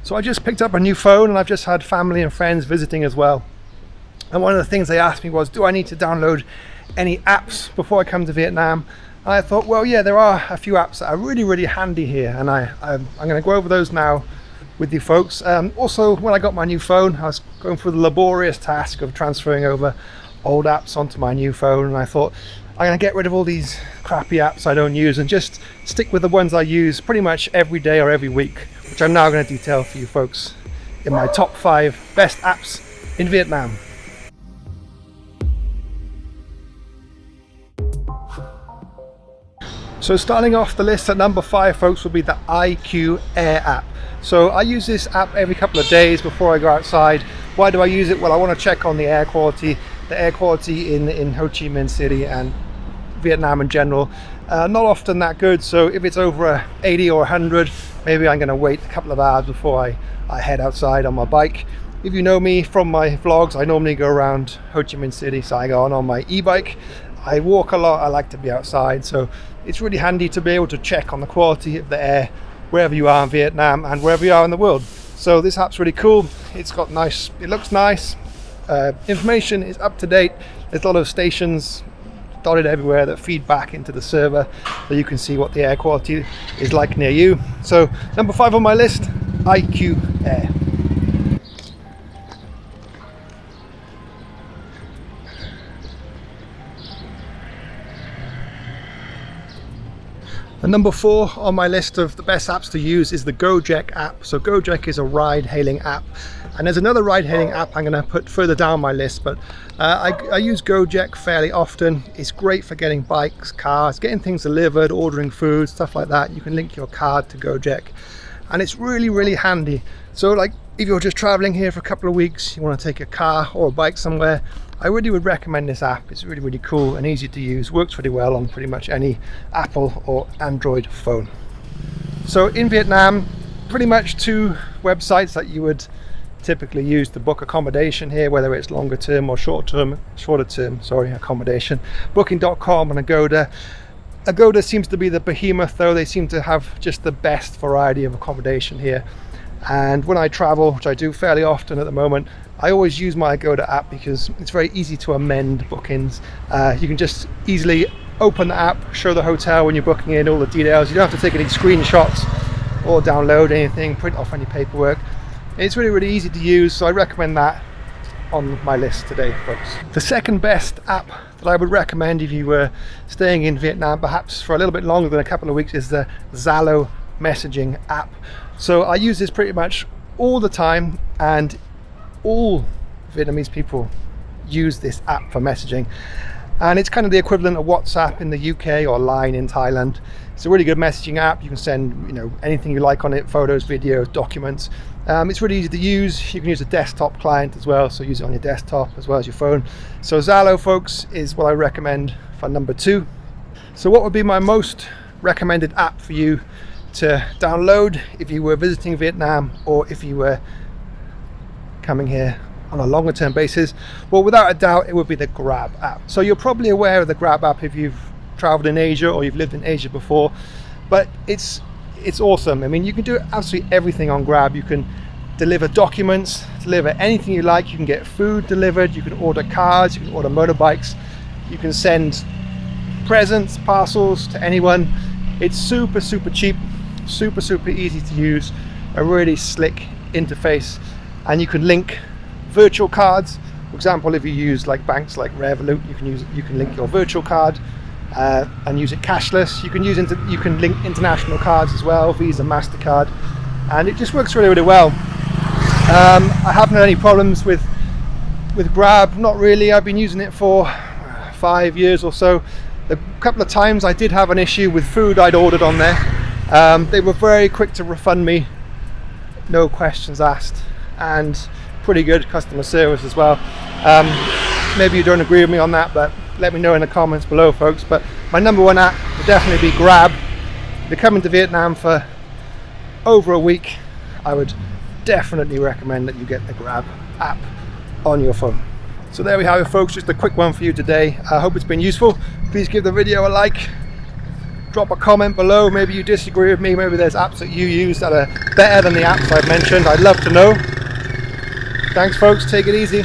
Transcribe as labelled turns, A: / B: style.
A: So I just picked up a new phone and I've just had family and friends visiting as well. And one of the things they asked me was, do I need to download any apps before I come to Vietnam? And I thought, well, yeah, there are a few apps that are really handy here, and I'm going to go over those now with you folks. Also, when I got my new phone, I was going through the laborious task of transferring over old apps onto my new phone, and I thought, I'm going to get rid of all these crappy apps I don't use and just stick with the ones I use pretty much every day or every week, which I'm now going to detail for you folks in my top 5 best apps in Vietnam. So starting off the list at number 5, folks, will be the IQAir app. So I use this app every couple of days before I go outside. Why do I use it? Well, I want to check on the air quality in Ho Chi Minh City and Vietnam in general. Not often that good, so if it's over 80 or 100, maybe I'm going to wait a couple of hours before I head outside on my bike. If you know me from my vlogs, I normally go around Ho Chi Minh City, Saigon on my e-bike. I walk a lot, I like to be outside, so it's really handy to be able to check on the quality of the air wherever you are in Vietnam and wherever you are in the world. So this app's really cool. It looks nice. Information is up to date. There's a lot of stations dotted everywhere that feed back into the server, so you can see what the air quality is like near you. So number 5 on my list, IQAir. And number 4 on my list of the best apps to use is the Gojek app. So Gojek is a ride-hailing app, and there's another ride-hailing app I'm going to put further down my list, but I use Gojek fairly often. It's great for getting bikes, cars, getting things delivered, ordering food, stuff like that. You can link your card to Gojek, and it's really handy. So like if you're just traveling here for a couple of weeks, you want to take a car or a bike somewhere, I really would recommend this app. It's really cool and easy to use, works really well on pretty much any Apple or Android phone. So in Vietnam, pretty much 2 websites that you would typically use to book accommodation here, whether it's longer term or shorter term accommodation. Booking.com and Agoda. Agoda seems to be the behemoth though. They seem to have just the best variety of accommodation here. And when I travel, which I do fairly often at the moment, I always use my Agoda app because it's very easy to amend bookings. You can just easily open the app, show the hotel when you're booking in, all the details. You don't have to take any screenshots or download anything, print off any paperwork. It's really easy to use, so I recommend that on my list today, folks. The second best app that I would recommend if you were staying in Vietnam, perhaps for a little bit longer than a couple of weeks, is the Zalo messaging app. So I use this pretty much all the time, and all Vietnamese people use this app for messaging, and it's kind of the equivalent of WhatsApp in the UK or Line in Thailand. It's a really good messaging app. You can send anything you like on it, photos, videos, documents. It's really easy to use. You can use a desktop client as well, so use it on your desktop as well as your phone. So Zalo, folks, is what I recommend for number 2. So what would be my most recommended app for you to download if you were visiting Vietnam or if you were coming here on a longer term basis? Well, without a doubt, it would be the Grab app. So you're probably aware of the Grab app if you've traveled in Asia or you've lived in Asia before, but it's awesome. I mean, you can do absolutely everything on Grab. You can deliver documents, deliver anything you like. You can get food delivered, you can order cars, you can order motorbikes, you can send presents, parcels to anyone. It's super cheap, super easy to use, a really slick interface, and you can link virtual cards. For example, if you use like banks like Revolut, you can link your virtual card and use it cashless. You can link international cards as well, Visa, MasterCard, and it just works really well. I haven't had any problems with Grab, not really. I've been using it for 5 years or so. A couple of times I did have an issue with food I'd ordered on there. They were very quick to refund me, no questions asked, and pretty good customer service as well. Maybe you don't agree with me on that, but let me know in the comments below, folks. But my number 1 app would definitely be Grab. If you're coming to Vietnam for over a week, I would definitely recommend that you get the Grab app on your phone. So there we have it, folks, just a quick one for you today. I hope it's been useful. Please give the video a like, drop a comment below. Maybe you disagree with me, maybe there's apps that you use that are better than the apps I've mentioned. I'd love to know. Thanks folks, take it easy.